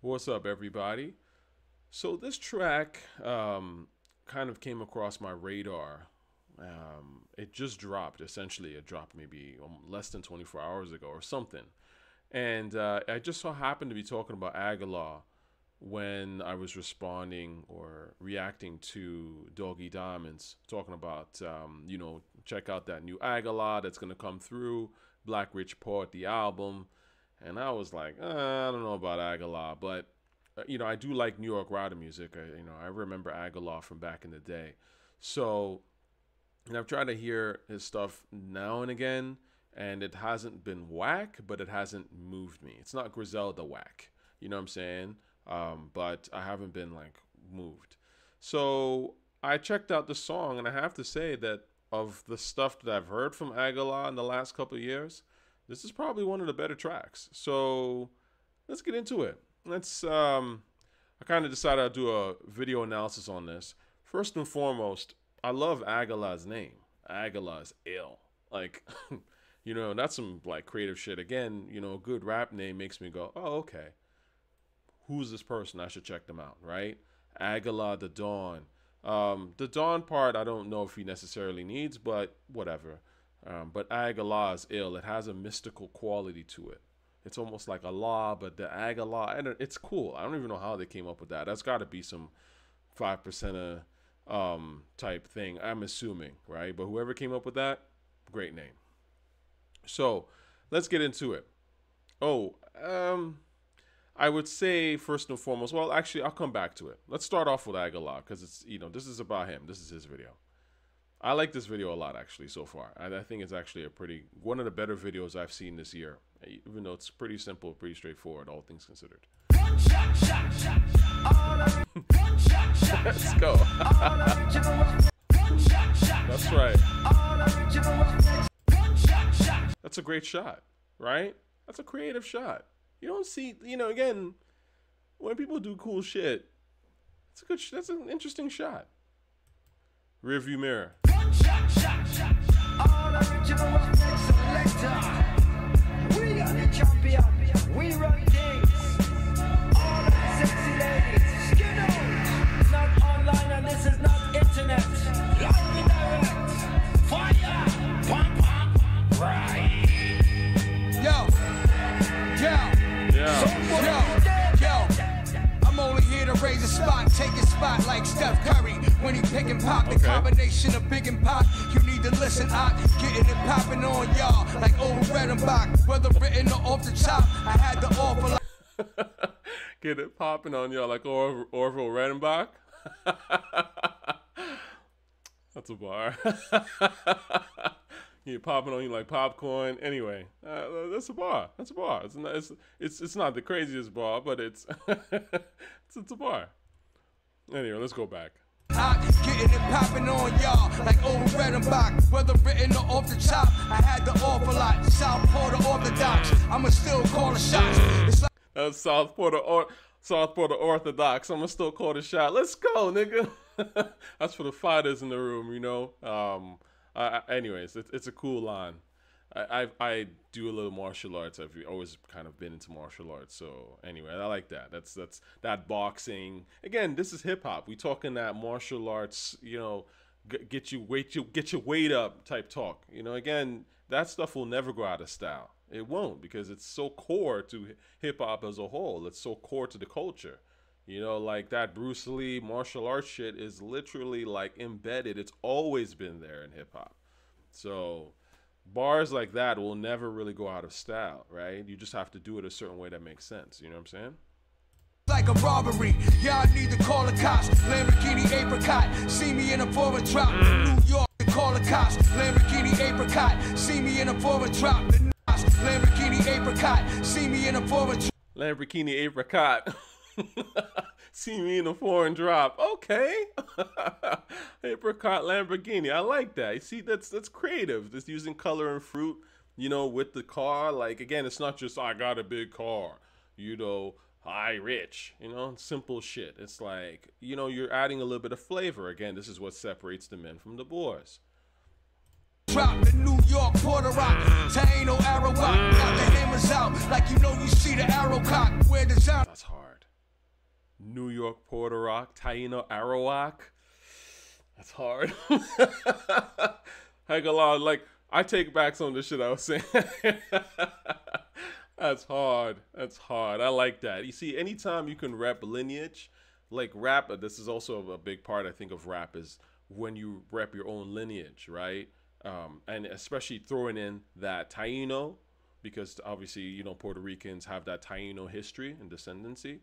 What's up, everybody? So this track kind of came across my radar. It just dropped. Essentially, it dropped maybe less than 24 hours ago or something. And I just so happened to be talking about Agallah when I was responding or reacting to Doggy Diamonds, talking about, check out that new Agallah that's going to come through, Black Rich Poet, the album. And I was like, I don't know about Agallah, but, I do like New York Rider music. I remember Agallah from back in the day. So, and I've tried to hear his stuff now and again, and it hasn't been whack, but it hasn't moved me. It's not Griselda whack, you know what I'm saying? But I haven't been, moved. So I checked out the song, and I have to say that of the stuff that I've heard from Agallah in the last couple of years, this is probably one of the better tracks. So let's get into it. I kind of decided I'd do a video analysis on this. First and foremost, I love Agallah's name. Agallah is ill. That's some creative shit. Again, a good rap name makes me go, oh, okay. Who's this person? I should check them out, right? Agallah the Dawn. The Dawn part, I don't know if he necessarily needs, but whatever. But Agallah is ill. It has a mystical quality to it. It's almost like Allah, but the Agallah, and it's cool. I don't even know how they came up with that. That's got to be some 5% type thing, I'm assuming, right? But whoever came up with that, great name. So let's get into it. I would say first and foremost, well, actually, I'll come back to it. Let's start off with Agallah because it's, this is about him. This is his video. I like this video a lot, actually, so far. I think it's actually one of the better videos I've seen this year, even though it's pretty simple, pretty straightforward, all things considered. Let's go. That's right. That's a great shot, right? That's a creative shot. You don't see, again, when people do cool shit, that's an interesting shot. Rearview mirror. We are the champion. We run things. All of the sexy ladies. Skin out. Not online and this is not internet. Live and direct. Fire. Pump, pump. Right. Yo. I'm only here to raise a spot, take a spot like Steph Curry. When he pick and pop, the combination of big and pop, you need to listen. I'm getting it popping on y'all like old Redenbach. Whether written or off the top, I had to offer like get it popping on y'all like Orville Redenbach. That's a bar. You're popping on you like popcorn. Anyway, that's a bar. That's a bar. It's not the craziest bar, but it's it's a bar. Anyway, let's go back. Getting it popping on y'all like old Redenbach. Whether written or off the top, I had to offer lot. South Porter Orthodox. I'ma still call the shots. It's like that's South Porter Orthodox. I'ma still call the shot. Let's go, nigga. That's for the fighters in the room, anyways, it's a cool line. I do a little martial arts. I've always kind of been into martial arts. So anyway, I like that. That's that boxing. Again, this is hip hop. We talking that martial arts, get your weight up type talk. Again, that stuff will never go out of style. It won't, because it's so core to hip hop as a whole. It's so core to the culture. Like that Bruce Lee martial arts shit is literally embedded. It's always been there in hip hop. So bars like that will never really go out of style, right? You just have to do it a certain way that makes sense. You know what I'm saying? Like a robbery, y'all need to call the cops. Lamborghini apricot, see me in a foreign drop. New York, call the cops. Lamborghini apricot, see me in a foreign drop. Lamborghini apricot, see me in a foreign drop. Lamborghini apricot. See me in a foreign drop. Okay. Apricot Lamborghini. I like that. You see, that's creative. Just using color and fruit, with the car. Again, it's not just I got a big car, I rich, simple shit. It's you're adding a little bit of flavor. Again, this is what separates the men from the boys. Drop the New York Puerto Rock, TAINO ARAWAK, got the hammers out, you see the arrow cock, where the sound. That's hard. New York, Puerto Rock, Taino, Arawak. That's hard. Agallah, like, I take back some of the shit I was saying. That's hard. That's hard. I like that. You see, anytime you can rep lineage, like rap, this is also a big part, I think, of rap is when you rep your own lineage, right? And especially throwing in that Taino, because obviously, you know, Puerto Ricans have that Taino history and descendancy.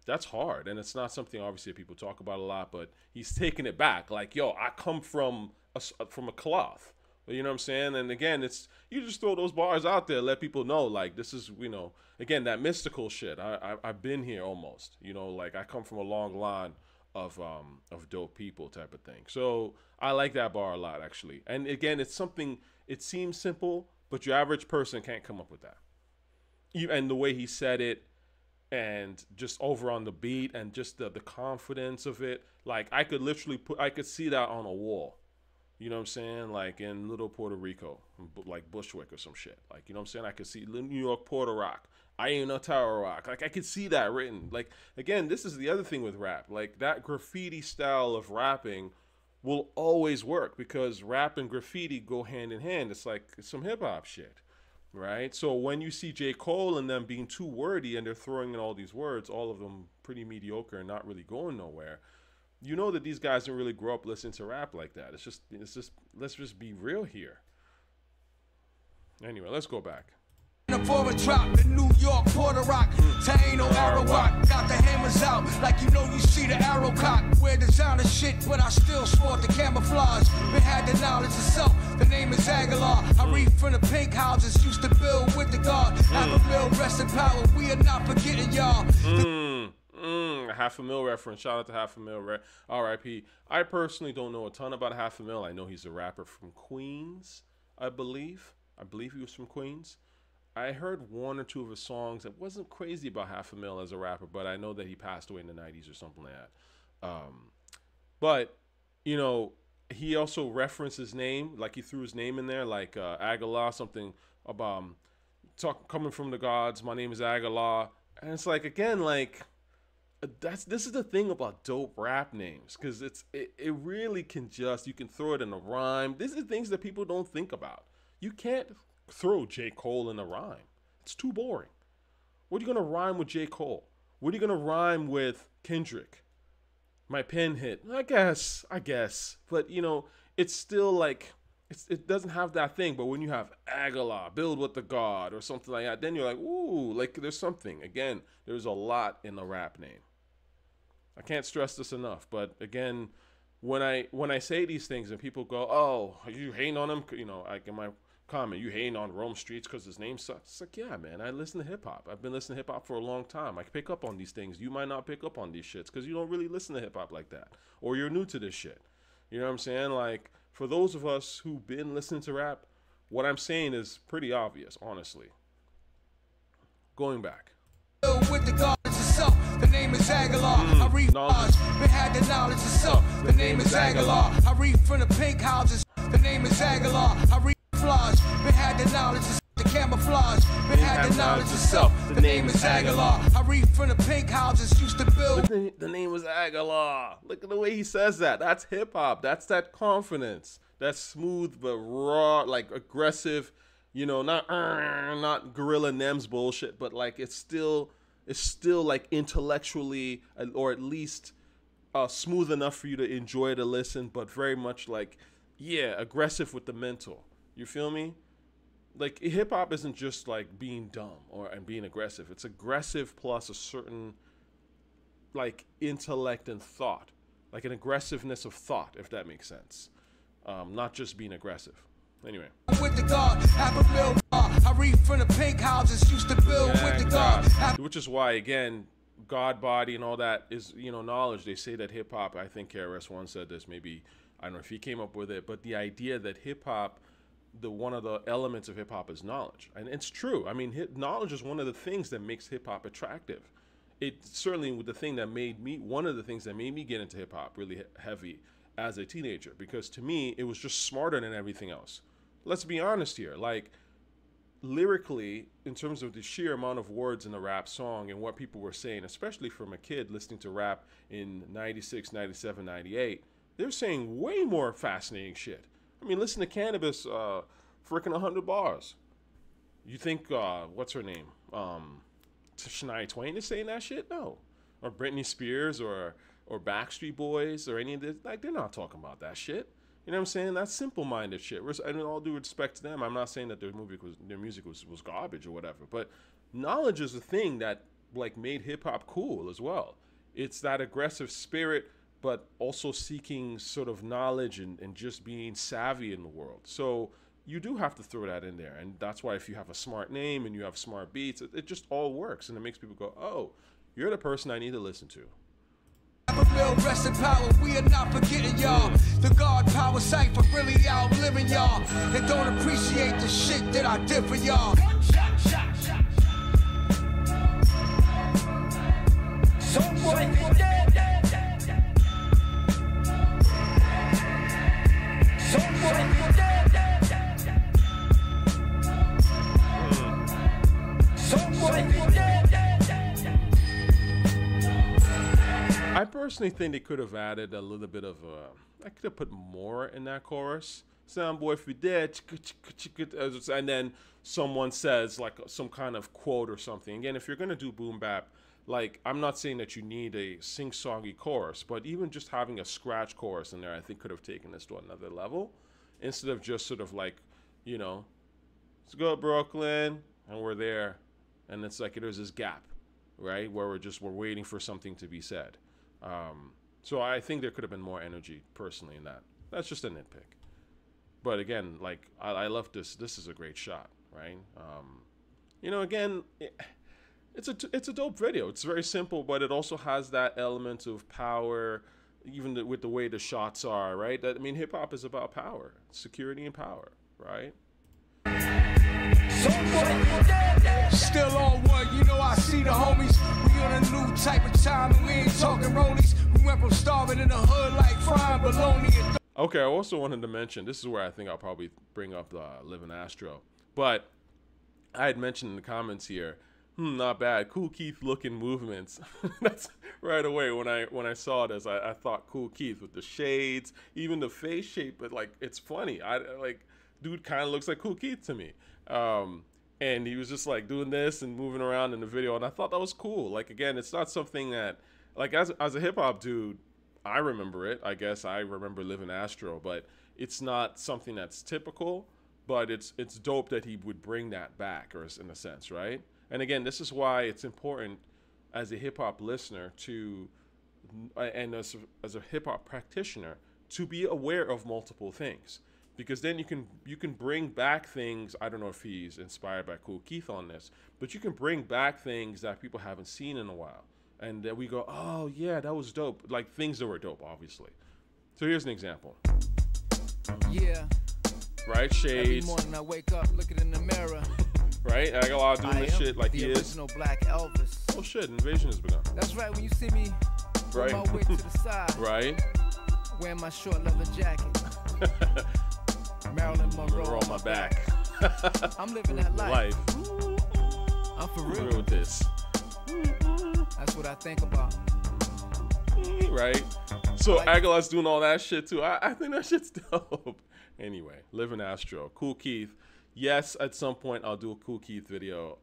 That's hard, and it's not something obviously people talk about a lot. But he's taking it back, like, yo, I come from a cloth. You know what I'm saying? And again, it's you just throw those bars out there, let people know, like, this is, you know, again, that mystical shit. I've been here almost, you know, like I come from a long line of dope people type of thing. So I like that bar a lot, actually. And again, it's something, it seems simple, but your average person can't come up with that. And the way he said it, and just over on the beat, and just the confidence of it, like I could literally I could see that on a wall. You know what I'm saying? Like in Little Puerto Rico, like Bushwick or some shit. Like, you know what I'm saying? I could see New York, Puerto Rock. I ain't no Tower Rock. Like, I could see that written. Like, again, this is the other thing with rap. Like, that graffiti style of rapping will always work because rap and graffiti go hand in hand. It's like some hip hop shit, right? So when you see J. Cole and them being too wordy and they're throwing in all these words, all of them pretty mediocre and not really going nowhere, you know that these guys didn't really grow up listening to rap like that. It's just, let's just be real here. Anyway, let's go back. For a drop in New York, Puerto Rock, Taino, ARAWAK. Got the hammers out like you know you see the arrow cock. Wear designer shit, but I still sport the camouflage. Been had the knowledge of self. The name is Agallah. I read from the pink houses, used to build with the God. Have a mill, rest in power. We are not forgetting y'all. $500,000 reference. Shout out to $500,000. R.I.P. I personally don't know a ton about $500,000. I know he's a rapper from Queens, I believe. I believe he was from Queens. I heard one or two of his songs. I wasn't crazy about $500,000 as a rapper, but I know that he passed away in the 90s or something like that. But, you know, he also referenced his name. Like, he threw his name in there, like Agallah, something about coming from the gods. My name is Agallah. And it's like, again, like, this is the thing about dope rap names, because it really can just, you can throw it in a rhyme. These are things that people don't think about. You can't throw J. Cole in a rhyme. It's too boring. What are you gonna rhyme with J. Cole? What are you gonna rhyme with Kendrick? My pen hit. I guess. But you know, it's still like it doesn't have that thing. But when you have Agallah, build with the God, or something like that, then you're like, ooh, like there's something. Again, there's a lot in the rap name. I can't stress this enough. But again, when I say these things and people go, oh, are you hating on him? You know, like in my comment, you hating on Rome Streets because his name sucks. It's like, yeah, man, I listen to hip hop. I've been listening to hip hop for a long time. I pick up on these things. You might not pick up on these shits because you don't really listen to hip hop like that, or you're new to this shit. You know what I'm saying? Like, for those of us who've been listening to rap, what I'm saying is pretty obvious, honestly. Going back. With the God itself, the name is Agallah. I read been had the knowledge of self. The name is Agallah. I read from the pink houses. The name is Agallah. I read flaws. Been had the knowledge of the camouflage. Been had the knowledge of self. The name is Agallah. I read from the pink houses. Used to build. The name was Agallah. Look at the way he says that. That's hip hop. That's that confidence. That's smooth but raw, like aggressive. You know, not Gorilla Nems bullshit, but like it's still like intellectually, or at least smooth enough for you to enjoy the listen, but very much like, yeah, aggressive with the mental. You feel me? Like, hip hop isn't just like being dumb and being aggressive. It's aggressive plus a certain like intellect and thought, like an aggressiveness of thought, if that makes sense. Not just being aggressive. Anyway. With the God, I read from the pink houses, used to build with the God. Which is why, again, God body and all that is, you know, knowledge. They say that hip hop, I think KRS-One said this, maybe, I don't know if he came up with it, but the idea that hip hop, one of the elements of hip hop is knowledge. And it's true. I mean, knowledge is one of the things that makes hip hop attractive. It's certainly one of the things that made me get into hip hop really heavy as a teenager, because to me, it was just smarter than everything else. Let's be honest here. Like, lyrically, in terms of the sheer amount of words in the rap song and what people were saying, especially from a kid listening to rap in 96, 97, 98, they're saying way more fascinating shit. I mean, listen to Cannabis, freaking 100 bars. You think, what's her name? Shania Twain is saying that shit? No. Or Britney Spears or Backstreet Boys or any of this. Like, they're not talking about that shit. You know what I'm saying? That's simple-minded shit. And in all due respect to them, I'm not saying that their music was garbage or whatever, but knowledge is a thing that like made hip-hop cool as well. It's that aggressive spirit, but also seeking sort of knowledge and just being savvy in the world. So you do have to throw that in there. And that's why if you have a smart name and you have smart beats, it just all works. And it makes people go, oh, you're the person I need to listen to. Rest in power, we are not forgetting y'all. The God power cipher really outliving y'all. And don't appreciate the shit that I did for y'all. SoundBwoy dead. SoundBwoy dead. SoundBwoy dead. I personally think they could have added a little bit of I could have put more in that chorus. SoundBwoy if you dead, and then someone says like some kind of quote or something. Again, if you're gonna do boom bap, like I'm not saying that you need a sing-songy chorus, but even just having a scratch chorus in there, I think could have taken this to another level, instead of just sort of like, you know, let's go Brooklyn, and we're there, and it's like there's this gap, right, where we're waiting for something to be said. So I think there could have been more energy personally in that. That's just a nitpick. But again, like I love this. This is a great shot, right? You know, again, it's a dope video. It's very simple, but it also has that element of power, even with the way the shots are, right? I mean, hip hop is about power, security, and power, right? Still on one, you know I see the homies. We on a new type of time and we ain't talking rollies. We went from starving in the hood like frying bologna. Okay, I also wanted to mention, this is where I think I'll probably bring up Living Astro. But I had mentioned in the comments here, not bad, Kool Keith looking movements. That's right away when I saw this, I thought Kool Keith with the shades, even the face shape, but like it's funny. Dude kind of looks like Kool Keith to me. And he was just like doing this and moving around in the video, and I thought that was cool. Like again, it's not something that, like as a hip hop dude, I remember it. I guess I remember Living Astro, but it's not something that's typical. But it's dope that he would bring that back, or in a sense, right? And again, this is why it's important as a hip hop listener to, and as a hip hop practitioner, to be aware of multiple things. Because then you can bring back things. I don't know if he's inspired by Kool Keith on this, but you can bring back things that people haven't seen in a while, and then we go, oh yeah, that was dope. Like things that were dope, obviously. So here's an example. Yeah. Right, shades. Every morning I wake up, looking in the mirror. Right, Agallah doing this shit like he is. The original Black Elvis. Oh shit, invasion has begun. That's right. When you see me, right, my wig to the side. Right. Wearing my short leather jacket. Marilyn Monroe on my back. I'm living that life. I'm for real with this. That's what I think about. Right. So Agallah's doing all that shit too. I think that shit's dope. Anyway, Living Astro, Kool Keith. Yes, at some point I'll do a Kool Keith video.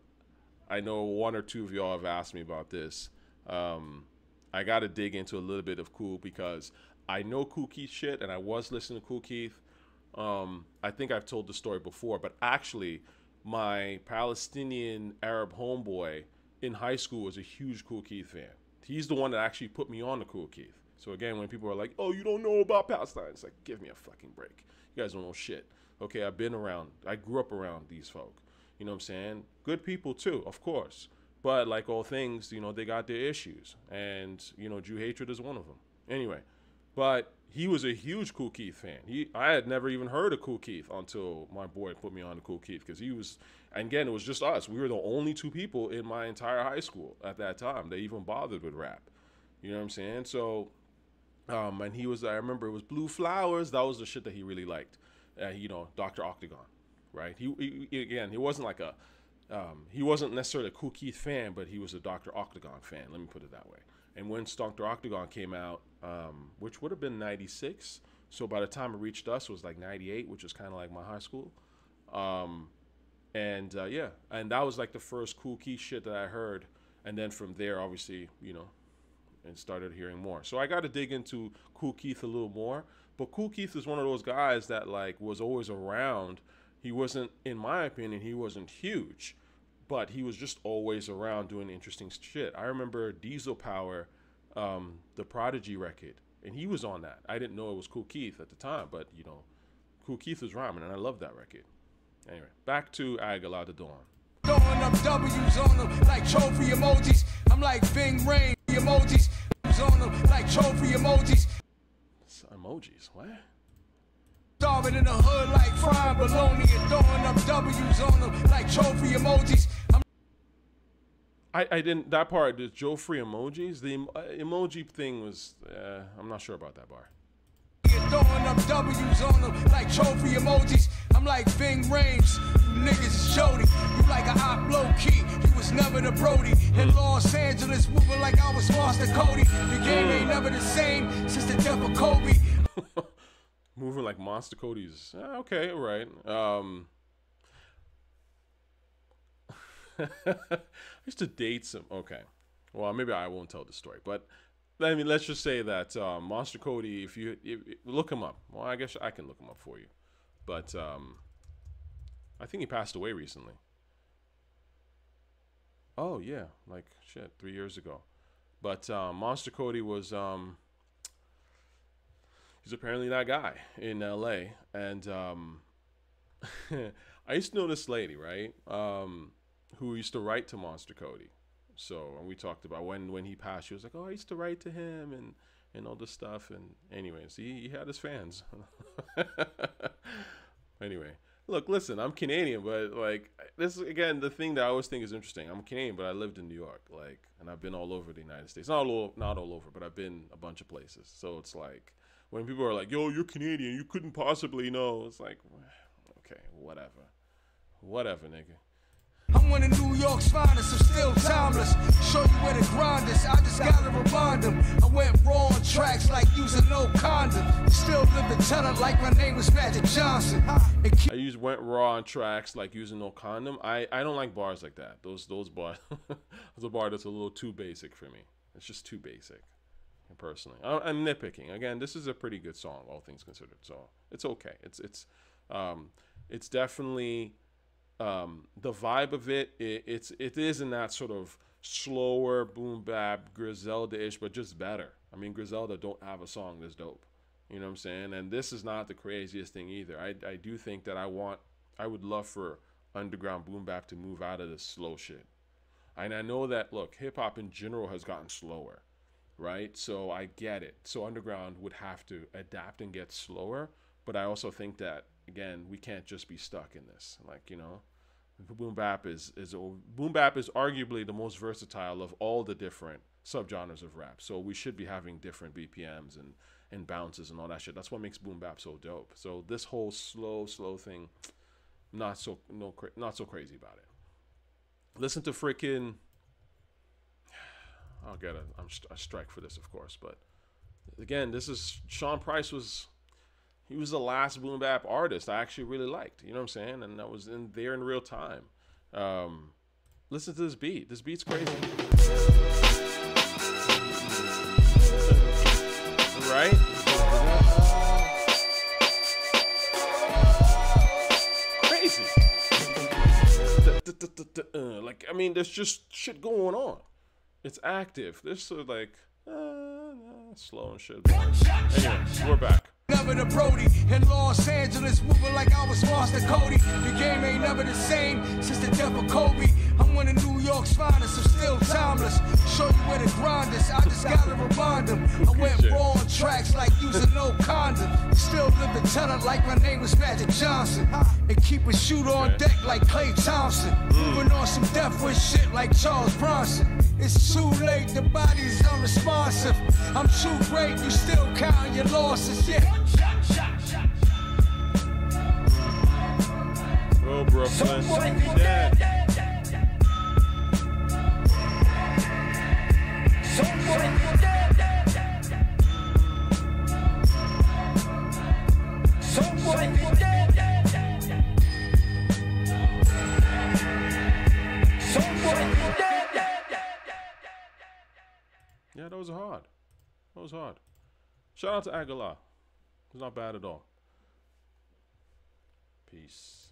I know one or two of y'all have asked me about this. I got to dig into a little bit of Kool, because I know Kool Keith shit, and I was listening to Kool Keith. I think I've told the story before, but actually my Palestinian Arab homeboy in high school was a huge Kool Keith fan. He's the one that actually put me on to Kool Keith. So again, when people are like, oh, you don't know about Palestine, it's like, give me a fucking break. You guys don't know shit. Okay, I've been around. I grew up around these folk. You know what I'm saying? Good people too, of course. But like all things, you know, they got their issues. And, you know, Jew hatred is one of them. Anyway, but he was a huge Kool Keith fan. I had never even heard of Kool Keith until my boy put me on to Kool Keith, because he was, and again, it was just us. We were the only two people in my entire high school at that time that even bothered with rap. You know what I'm saying? So, and I remember it was Blue Flowers. That was the shit that he really liked. You know, Dr. Octagon. right? Again, he wasn't like a he wasn't necessarily a Kool Keith fan, but he was a Dr. Octagon fan. Let me put it that way. And when Dr. Octagon came out, which would have been 96, so by the time it reached us, it was like 98, which is kind of like my high school. Yeah, and that was like the first Kool Keith shit that I heard. And then from there, obviously, you know, and started hearing more. So I got to dig into Kool Keith a little more. But Kool Keith is one of those guys that like was always around. He wasn't, in my opinion, he wasn't huge, but he was just always around doing interesting shit. I remember Diesel Power, the Prodigy record, and he was on that. I didn't know it was Kool Keith at the time, but, you know, Kool Keith was rhyming, and I love that record. Anyway, back to Agallah the Dawn. Throwing up W's on them like trophy emojis. I'm like Bing Rain emojis. On them like trophy emojis. Emojis, what? Starving in the hood like frying bologna and throwing up W's on them like trophy emojis. I didn't, that part, the Joe Free emojis, the emoji thing was, I'm not sure about that bar. Throwing up W's on them like trophy emojis. I'm like Bing Rames, you niggas is Jody. You like a hot blow key, you was never the Brody. In Los Angeles, moving like I was Foster Kody. The game ain't never the same since the death of Kobe. Moving like Monster Cody's, okay, right. I used to date some, okay. Well, maybe I won't tell the story, but I mean, let's just say that Monster Kody, if you look him up, well, I guess I can look him up for you. But I think he passed away recently. Oh, yeah, like, shit, 3 years ago. But Monster Kody was, he's apparently that guy in L.A. And I used to know this lady, right, who used to write to Monster Kody. So, and we talked about when he passed, she was like, oh, I used to write to him and all this stuff. And anyways, he had his fans. Anyway, look, listen, I'm Canadian, but like, this is, again, the thing that I always think is interesting. I'm Canadian, but I lived in New York, like, and I've been all over the United States. Not all over, but I've been a bunch of places. So it's like, when people are like, yo, you're Canadian, you couldn't possibly know. It's like, okay, whatever, nigga. I'm one of New York's finest, I'm still timeless. Show you where the grind is, I just gotta remind them. I went raw on tracks like using no condom. Still live to tell it like my name was Magic Johnson. I went raw on tracks like using no condom. I don't like bars like that. Those bars, that's a bar that's a little too basic for me. It's just too basic, personally. I'm nitpicking. Again, this is a pretty good song, all things considered. So it's okay. It's definitely. The vibe of it is in that sort of slower boom bap Griselda-ish, but just better. I mean, Griselda don't have a song this dope. You know what I'm saying? And this is not the craziest thing either. I do think that I would love for underground boom bap to move out of this slow shit. And I know that, look, hip hop in general has gotten slower, right? So I get it. So underground would have to adapt and get slower. But I also think that, again, we can't just be stuck in this. Like, you know, boom bap is arguably the most versatile of all the different subgenres of rap. So we should be having different BPMs and bounces and all that shit. That's what makes boom bap so dope. So this whole slow thing, not so crazy about it. Listen to freaking. I'll get a strike for this, of course, but again, this is Sean Price was. He was the last boom bap artist I actually really liked. You know what I'm saying? And that was there in real time. Listen to this beat. This beat's crazy. Right? Crazy. Like, I mean, there's just shit going on. It's active. There's sort of like slow and shit. Anyway, we're back. Never the Brody in Los Angeles, moving like I was Foster Kody. The game ain't never the same since the death of Kobe. I'm one of New York's finest, I'm still timeless. Show you where the grind is, I just gotta remind them. I went raw on tracks like using no condom. Still live to tell it like my name was Magic Johnson. And keep a shooter on deck like Klay Thompson. Moving on some death wish shit like Charles Bronson. It's too late, the body's unresponsive. I'm too great, you still counting your losses, yeah. Go Brooklyn. Yeah. Yeah, that was hard. That was hard. Shout out to Agallah. It's not bad at all. Peace.